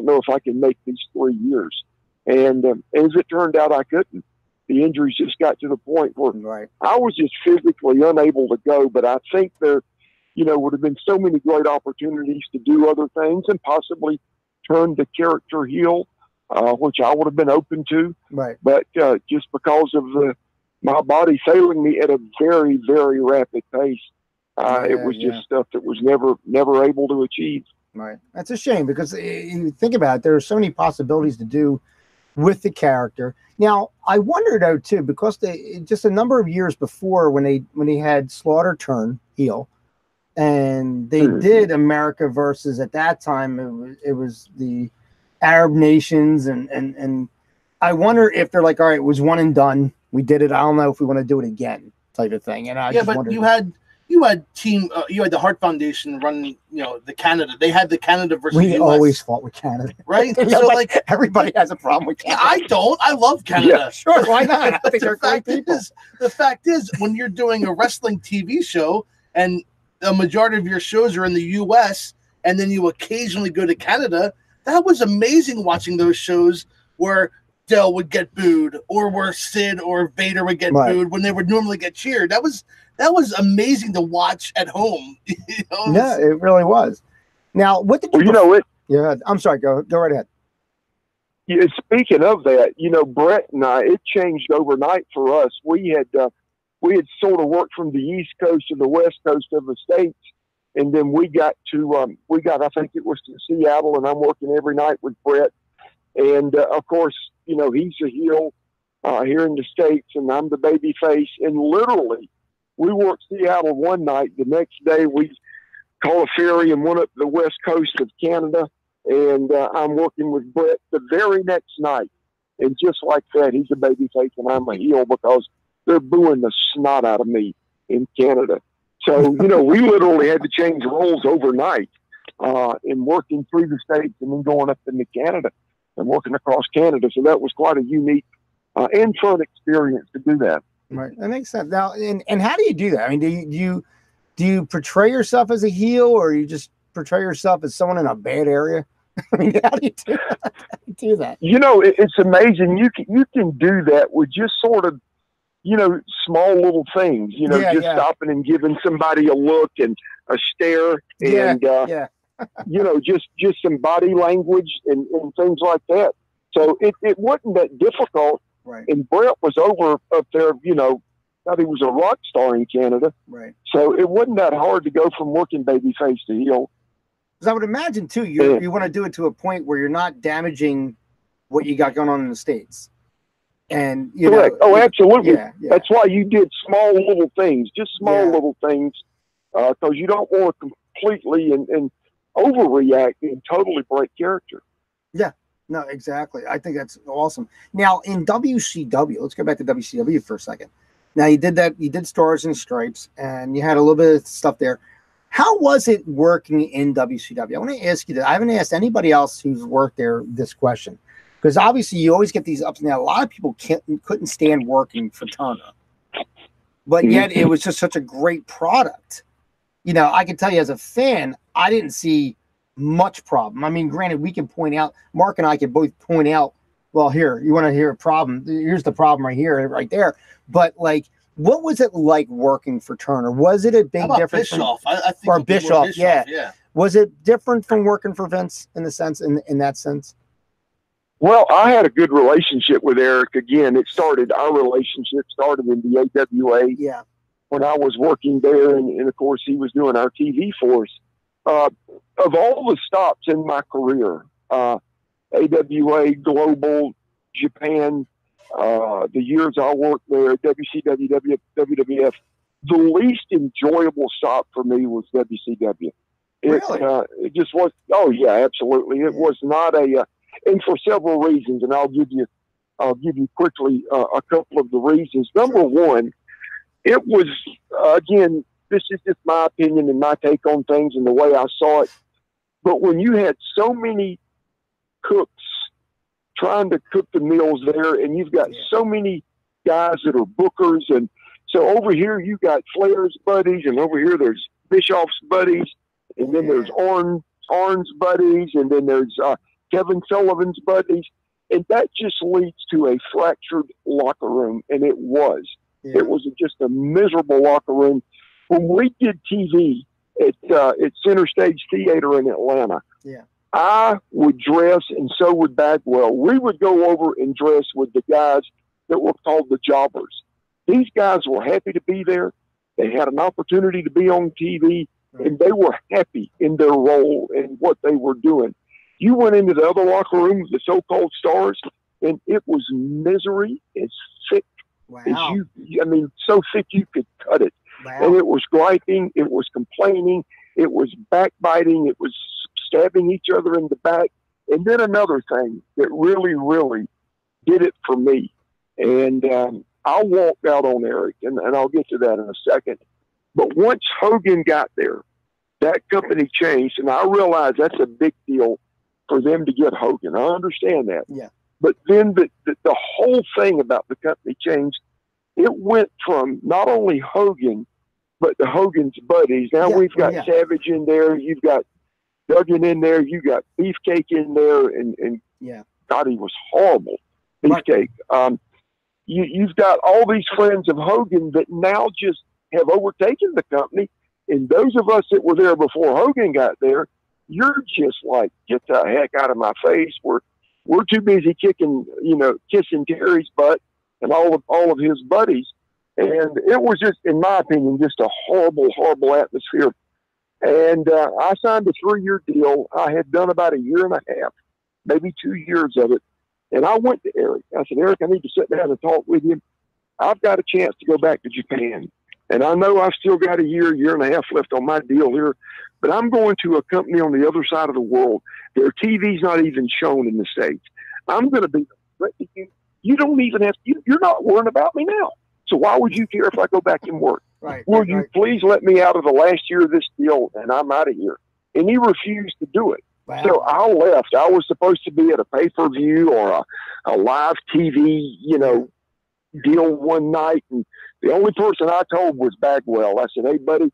know if I can make these 3 years. And as it turned out, I couldn't. The injuries just got to the point where I was just physically unable to go. But I think there, would have been so many great opportunities to do other things and possibly turn the character heel, which I would have been open to. Right. But just because of my body failing me at a very, very rapid pace, it was just stuff that was never able to achieve. Right. That's a shame, because you think about it, there are so many possibilities to do with the character. Now, I wonder though too, because just a number of years before, when they had Slaughter turn heel, and they did America versus, at that time it was the Arab nations, and I wonder if they're like, all right, it was one and done. We did it. I don't know if we want to do it again, type of thing. And I just but wondered. you had the Heart Foundation run, you know, the Canada. They had the Canada versus We US. always fought with Canada, right? Yeah, So like everybody has a problem with Canada. I don't. I love Canada. Yeah, sure, why not? I think they're great people. The fact is, when you're doing a wrestling TV show and the majority of your shows are in the U.S. and then you occasionally go to Canada, that was amazing watching those shows where Dell would get booed or where Sid or Vader would get booed when they would normally get cheered. That was amazing to watch at home. You know? Yeah, it really was. Now, what did you? Yeah, I'm sorry. Go right ahead. Yeah, speaking of that, you know, Brett and I, it changed overnight for us. We had sort of worked from the East Coast to the West Coast of the states, and then we got I think it was to Seattle, and I'm working every night with Brett, and of course, you know, he's a heel here in the States, and I'm the baby face, and literally, we worked Seattle one night. The next day, we call a ferry and went up the west coast of Canada, and I'm working with Brett the very next night. And just like that, he's a baby face and I'm a heel because they're booing the snot out of me in Canada. So, you know, we literally had to change roles overnight in working through the States and then going up into Canada and working across Canada. So that was quite a unique and fun experience to do that. Right, that makes sense. Now, and how do you do that? I mean, do you portray yourself as a heel, or you just portray yourself as someone in a bad area? I mean, how do you do that? You know, it's amazing. You can do that with just sort of, you know, small little things. You know, stopping and giving somebody a look and a stare, and you know, just some body language and things like that. So it wasn't that difficult. Right. And Brett was up there, you know, thought he was a rock star in Canada. Right. So it wasn't that hard to go from working babyface to heel. Because I would imagine, too, you want to do it to a point where you're not damaging what you got going on in the States. And, you Correct. know. Oh, absolutely. Yeah. That's why you did small little things, just small little things, because you don't want to completely and overreact and totally break character. Yeah. No, exactly. I think that's awesome. Now, in WCW, let's go back to WCW for a second. Now, you did Stars and Stripes, and you had a little bit of stuff there. How was it working in WCW? I want to ask you that. I haven't asked anybody else who's worked there this question, because obviously you always get these ups and downs. A lot of people couldn't stand working for Turner, but yet it was just such a great product. You know, I can tell you as a fan, I didn't see much problem. I mean, granted, we can point out, Mark and I can both point out, well, here, you want to hear a problem? Here's the problem right here, right there. But like, what was it like working for Turner? Was it a big difference? Bischoff? I think or Bischoff, yeah. Was it different from working for Vince in the sense, in that sense? Well, I had a good relationship with Eric. Again, our relationship started in the AWA. Yeah. When I was working there, and of course he was doing our TV for us. Of all the stops in my career, AWA, Global, Japan, the years I worked there, WCW, WWF, the least enjoyable stop for me was WCW. It just was. Oh yeah, absolutely. It was not and for several reasons, and I'll give you quickly a couple of the reasons. Number one, it was again. This is just my opinion and my take on things and the way I saw it. But when you had so many cooks trying to cook the meals there, and you've got so many guys that are bookers, and so over here you got Flair's buddies, and over here there's Bischoff's buddies, and then there's Arn's buddies, and then there's Kevin Sullivan's buddies, and that just leads to a fractured locker room, and it was. Yeah. It was just a miserable locker room. When we did TV at Center Stage Theater in Atlanta, I would dress, and so would Bagwell. We would go over and dress with the guys that were called the jobbers. These guys were happy to be there. They had an opportunity to be on TV, and they were happy in their role and what they were doing. You went into the other locker room, the so-called stars, and it was misery as thick as so thick you could cut it. Wow. And it was griping, it was complaining, it was backbiting, it was stabbing each other in the back. And then another thing that really, really did it for me. And I walked out on Eric, and I'll get to that in a second. But once Hogan got there, that company changed, and I realized that's a big deal for them to get Hogan. I understand that. Yeah. But then the whole thing about the company changed. It went from not only Hogan, but the Hogan's buddies. Now we've got Savage in there. You've got Duggan in there. You got Beefcake in there, and God, he was horrible. Beefcake. Right. You've got all these friends of Hogan that now just have overtaken the company. And those of us that were there before Hogan got there, you're just like, get the heck out of my face. We're too busy kissing Terry's butt and all of his buddies. And it was just, in my opinion, just a horrible, horrible atmosphere. And I signed a 3-year deal. I had done about 1.5 years, maybe 2 years of it. And I went to Eric. I said, Eric, I need to sit down and talk with you. I've got a chance to go back to Japan. And I know I've still got 1.5 years left on my deal here, but I'm going to a company on the other side of the world. Their TV's not even shown in the States. I'm going to be threat to you. You don't even have to, you're not worrying about me now. So why would you care if I go back and work? Right. Will you please let me out of the last year of this deal, and I'm out of here? And he refused to do it. Wow. So I left. I was supposed to be at a pay-per-view or a live TV, deal one night. And the only person I told was Bagwell. I said, hey, buddy.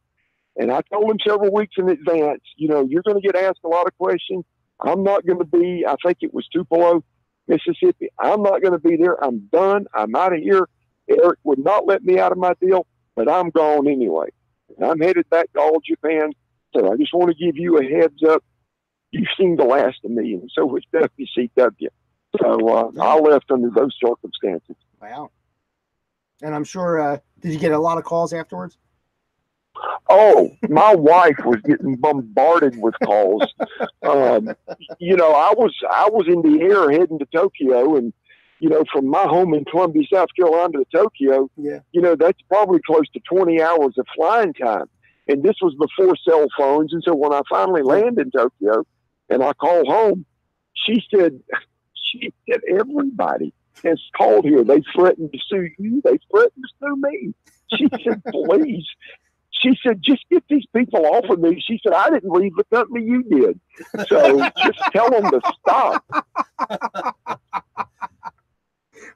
And I told him several weeks in advance, you're going to get asked a lot of questions. I'm not going to be, I think it was Tupelo, Mississippi. I'm not going to be there. I'm done. I'm out of here. Eric would not let me out of my deal, but I'm gone anyway. And I'm headed back to All Japan. So I just want to give you a heads up. You've seen the last of me, and so was WCW. So I left under those circumstances. Wow. And I'm sure, did you get a lot of calls afterwards? Oh, my wife was getting bombarded with calls. I was in the air heading to Tokyo, and from my home in Columbia, South Carolina to Tokyo, that's probably close to 20 hours of flying time. And this was before cell phones. And so when I finally land in Tokyo and I call home, she said, everybody has called here. They threatened to sue you. They threatened to sue me. She said, please. She said, just get these people off of me. She said, I didn't leave the company, you did. So just tell them to stop.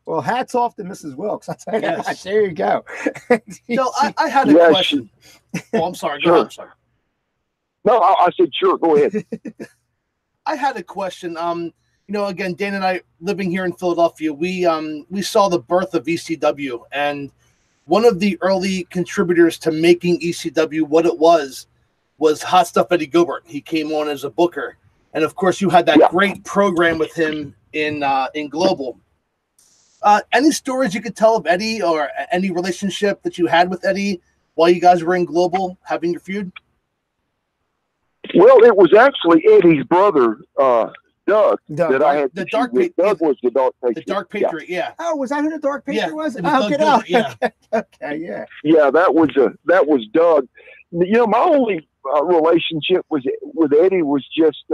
Well, hats off to Mrs. Wilkes. I'll tell you that. There you go. So I had a question. Oh, I'm sorry. Go ahead. I'm sorry. No, I said, sure, go ahead. I had a question. Again, Dan and I, living here in Philadelphia, we saw the birth of ECW, and one of the early contributors to making ECW what it was Hot Stuff Eddie Gilbert. He came on as a booker, and of course, you had that great program with him in Global. Any stories you could tell of Eddie, or any relationship that you had with Eddie while you guys were in Global having your feud? Well, it was actually Eddie's brother, Doug, that I had. Doug was the Dark Patriot. The Dark Patriot, yeah. Oh, was that who the Dark Patriot was? It was Doug Gilbert, Okay, yeah. Yeah, that was Doug. My only relationship with Eddie was just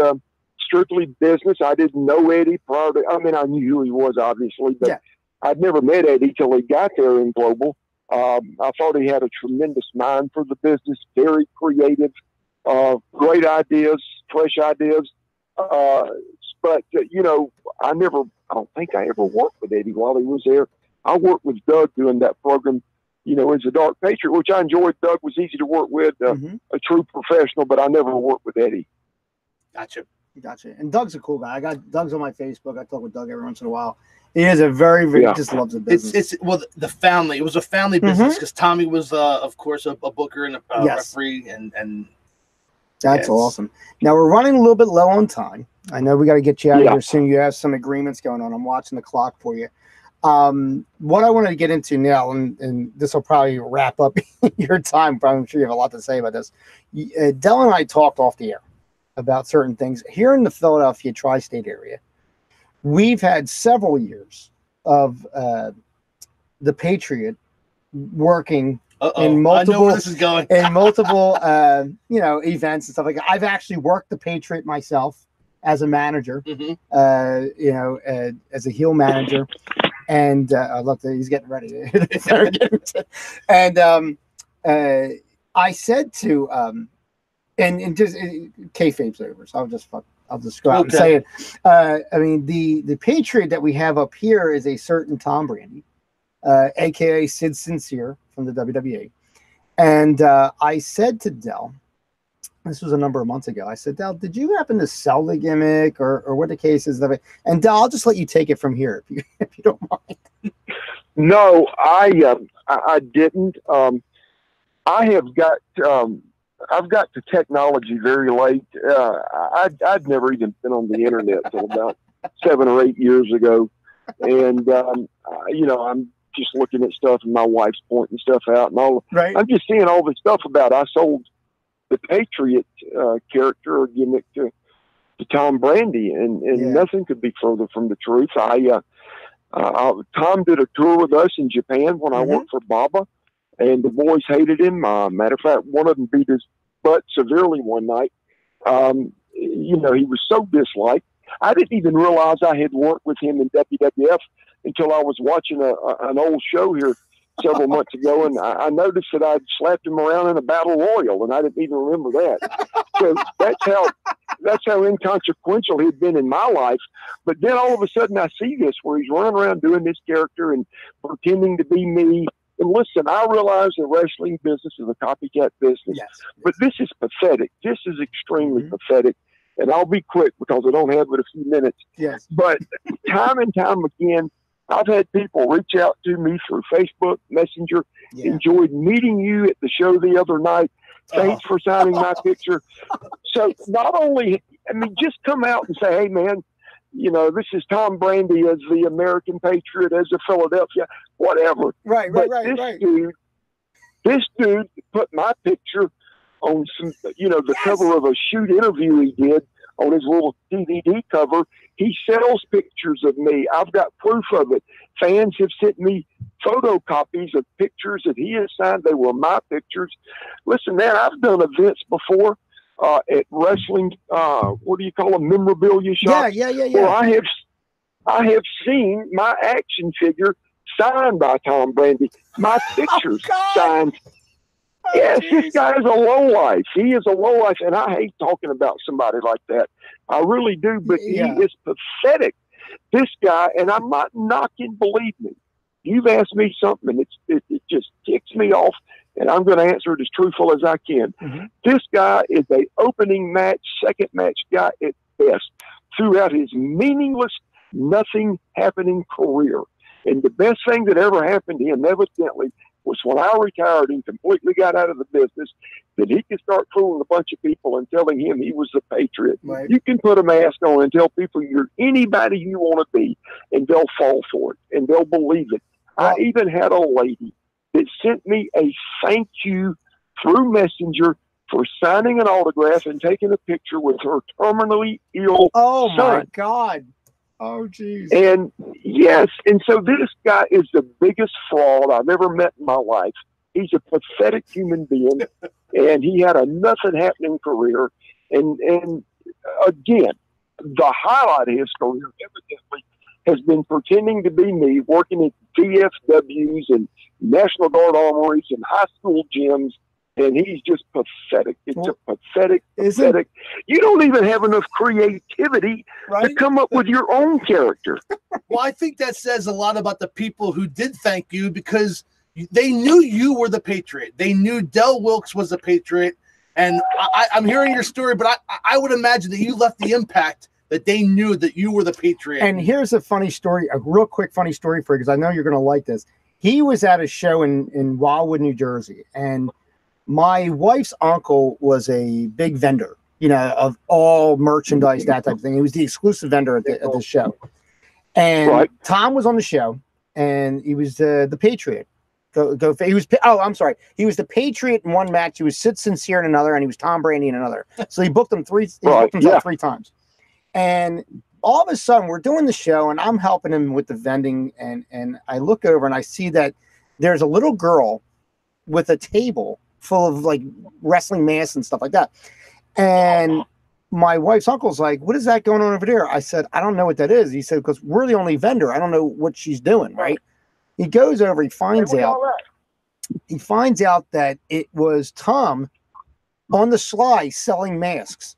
strictly business. I didn't know Eddie prior to. I mean, I knew who he was, obviously, but I'd never met Eddie till he got there in Global. I thought he had a tremendous mind for the business, very creative, great ideas, fresh ideas. But I don't think I ever worked with Eddie while he was there. I worked with Doug doing that program, as a Dark Patriot, which I enjoyed. Doug was easy to work with, a true professional, but I never worked with Eddie. Gotcha. And Doug's a cool guy. I got Doug's on my Facebook. I talk with Doug every once in a while. He is a very, very just loves the business. The family. It was a family business because Tommy was, of course, a booker and a referee, and that's awesome. Now we're running a little bit low on time. I know we got to get you out of here soon. You have some agreements going on. I'm watching the clock for you. What I wanted to get into now, and this will probably wrap up your time. I'm sure you have a lot to say about this. Del and I talked off the air about certain things here in the Philadelphia tri-state area. We've had several years of the Patriot working in multiple, I know where this is going. in multiple, events and stuff like that. I've actually worked the Patriot myself as a manager, as a heel manager. And I love that he's getting ready. And I said to and just kayfabe's over, so I'll just go out and say it. I mean, the Patriot that we have up here is a certain Tom Brandy, aka Sid Sincere from the WWE. And I said to Del, this was a number of months ago, I said, Del, did you happen to sell the gimmick or what the case is? And Del, I'll just let you take it from here if you don't mind. No, I didn't. I've got the technology very late. I'd never even been on the internet until about 7 or 8 years ago. And, I'm just looking at stuff and my wife's pointing stuff out and all. Right. I'm just seeing all this stuff about I sold the Patriot character or gimmick to Tom Brandy, and nothing could be further from the truth. Tom did a tour with us in Japan when I worked for Baba, and the boys hated him. Matter of fact, one of them beat his butt severely one night. He was so disliked. I didn't even realize I had worked with him in WWF until I was watching an old show here several months ago, and I noticed that I'd slapped him around in a battle royal, and I didn't even remember that. So that's how inconsequential he'd been in my life. But then all of a sudden I see this where he's running around doing this character and pretending to be me. And listen, I realize the wrestling business is a copycat business, but this is pathetic. This is extremely pathetic. And I'll be quick because I don't have but a few minutes. Yes. But time and time again, I've had people reach out to me through Facebook Messenger. Enjoyed meeting you at the show the other night. Thanks for signing my picture. So not only, just come out and say, hey, man, this is Tom Brandy as the American Patriot, as a Philadelphia, whatever. Right. This dude put my picture on some, the cover of a shoot interview he did on his little DVD cover. He sells pictures of me. I've got proof of it. Fans have sent me photocopies of pictures that he has signed. They were my pictures. Listen, man, I've done events before at wrestling, what do you call them, memorabilia shops? Yeah. Well, I have seen my action figure signed by Tom Brandy. My pictures signed. Yes, this guy is a lowlife. He is a lowlife, and I hate talking about somebody like that. I really do, but he is pathetic. This guy, and I'm not knocking, believe me. You've asked me something, and it just ticks me off, and I'm going to answer it as truthful as I can. This guy is a opening match, second match guy at best throughout his meaningless, nothing happening career. And the best thing that ever happened to him, evidently, was when I retired and completely got out of the business, that he could start fooling a bunch of people and telling him he was the Patriot. Right. You can put a mask on and tell people you're anybody you want to be, and they'll fall for it, and they'll believe it. I even had a lady that sent me a thank you through Messenger for signing an autograph and taking a picture with her terminally ill son. My God. Oh, geez. And yes, and so this guy is the biggest fraud I've ever met in my life. He's a pathetic human being, and he had a nothing happening career. And again, the highlight of his career evidently has been pretending to be me, working at VFWs and National Guard armories and high school gyms. And he's just pathetic. It's a pathetic. You don't even have enough creativity to come up with your own character. Well, I think that says a lot about the people who did thank you, because they knew you were the Patriot. They knew Del Wilkes was the Patriot. And I'm hearing your story, but I would imagine that you left the impact that they knew that you were the Patriot. And here's a funny story, a real quick funny story for you, because I know you're going to like this. He was at a show in Wildwood, New Jersey, and my wife's uncle was a big vendor, of all merchandise, that type of thing. He was the exclusive vendor at the show. And Tom was on the show, and he was the Patriot. He was the Patriot in one match. He was Sid Sincere in another, and he was Tom Brandy in another. So he booked him three times. And all of a sudden, we're doing the show, and I'm helping him with the vending, and I look over, and I see that there's a little girl with a table full of like wrestling masks and stuff like that. And my wife's uncle's like, what is that going on over there? I said, I don't know what that is. He said, because we're the only vendor. I don't know what she's doing, right? He goes over, he finds out that it was Tom on the sly selling masks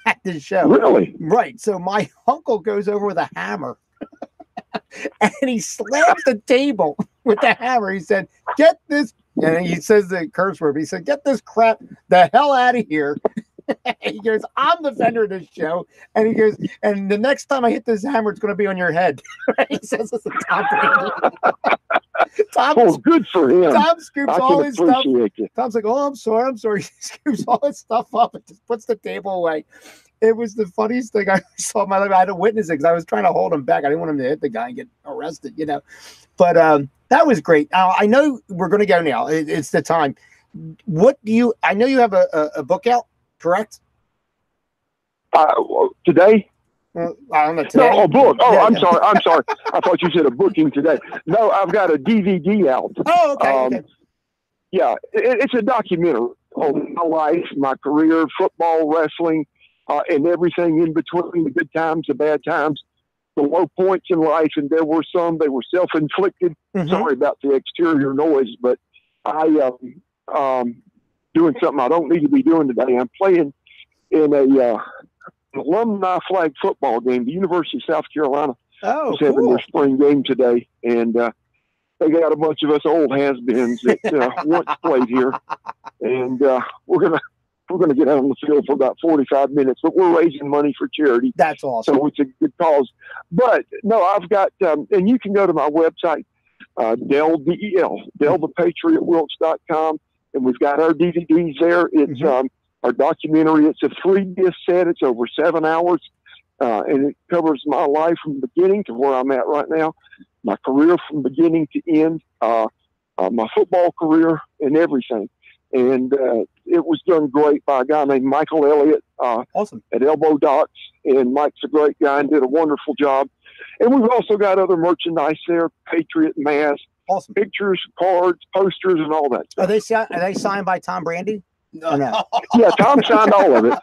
at the show. Really? Right. So my uncle goes over with a hammer and he slams the table with the hammer. He said, get this, and he says the curse word, but he said, get this crap the hell out of here. He goes, I'm the vendor of this show. And he goes, and the next time I hit this hammer, it's going to be on your head. He says this to Tom Brady. Oh, good for him. Tom scoops all his stuff. You. Tom's like, oh, I'm sorry. He scoops all his stuff up and just puts the table away. It was the funniest thing I saw in my life. I had to witness it because I was trying to hold him back. I didn't want him to hit the guy and get arrested, you know. But that was great. Now, I know we're going to go now. It's the time. I know you have a book out, correct? Today? I don't know. Today? No, a book. Oh, yeah, I'm sorry. I thought you said a booking today. No, I've got a DVD out. Oh, okay. Okay. Yeah, it's a documentary on my life, my career, football, wrestling, and everything in between, the good times, the bad times, the low points in life. And there were some, they were self-inflicted. Mm-hmm. Sorry about the exterior noise, but I doing something I don't need to be doing today. I'm playing in an alumni flag football game. The University of South Carolina is having their spring game today, and they got a bunch of us old has-beens that once played here, and we're gonna get out on the field for about 45 minutes. But we're raising money for charity. That's awesome. So it's a good cause. But no, I've got, and you can go to my website, Del thepatriotwilkes.com, and we've got our DVDs there. It's our documentary. It's a 3-disc set. It's over 7 hours, and it covers my life from beginning to where I'm at right now, my career from beginning to end, my football career, and everything. And it was done great by a guy named Michael Elliott at Elbow Docs, and Mike's a great guy and did a wonderful job. And we've also got other merchandise there, Patriot masks, pictures, cards, posters, and all that stuff. Are they signed by Tom Brady? No. Yeah, Tom signed all of it.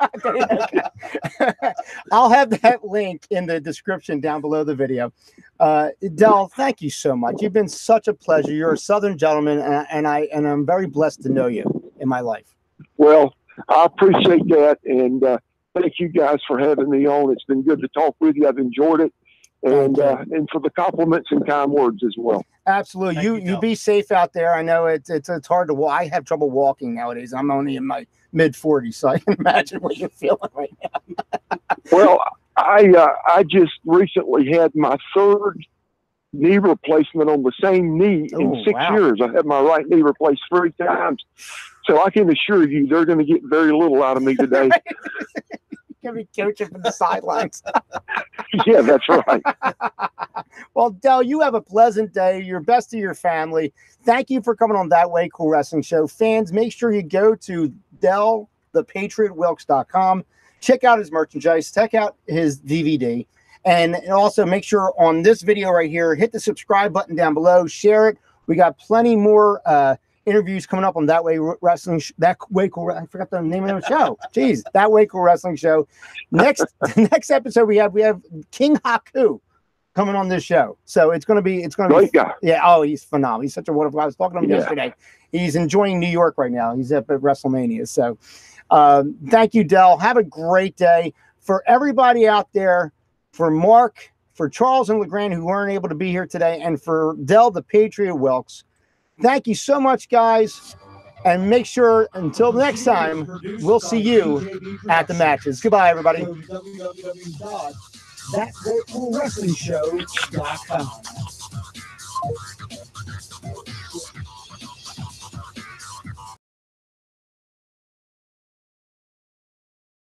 I'll have that link in the description down below the video. Del, thank you so much. You've been such a pleasure. You're a Southern gentleman, and I'm very blessed to know you in my life. Well, I appreciate that, and thank you guys for having me on. It's been good to talk with you. I've enjoyed it. And for the compliments and kind words as well. Absolutely. You be safe out there. I know it's hard to walk. I have trouble walking nowadays. I'm only in my mid-40s, so I can imagine what you're feeling right now. Well, I just recently had my 3rd knee replacement on the same knee in 6 years. I had my right knee replaced 3 times. So I can assure you they're going to get very little out of me today. Can be coaching from the sidelines. Yeah, that's right. Well, Del, you have a pleasant day. You're best to your family. Thank you for coming on That Way Cool Wrestling Show. Fans, make sure you go to DelThePatriotWilkes.com. Check out his merchandise. Check out his DVD. And also make sure on this video right here, hit the subscribe button down below. Share it. We got plenty more interviews coming up on That Way Wrestling. I forgot the name of the show. Jeez, That Way Cool Wrestling Show. Next episode we have King Haku coming on this show. So it's gonna be great guy. Yeah. Oh, he's phenomenal. He's such a wonderful. I was talking to him yesterday. He's enjoying New York right now. He's up at WrestleMania. So thank you, Del. Have a great day. For everybody out there, for Mark, for Charles and LeGrand who weren't able to be here today, and for Del the Patriot Wilkes. Thank you so much, guys. And make sure, until next time, we'll see you at the matches. Goodbye, everybody. www.thatwaycoolwrestlingshow.com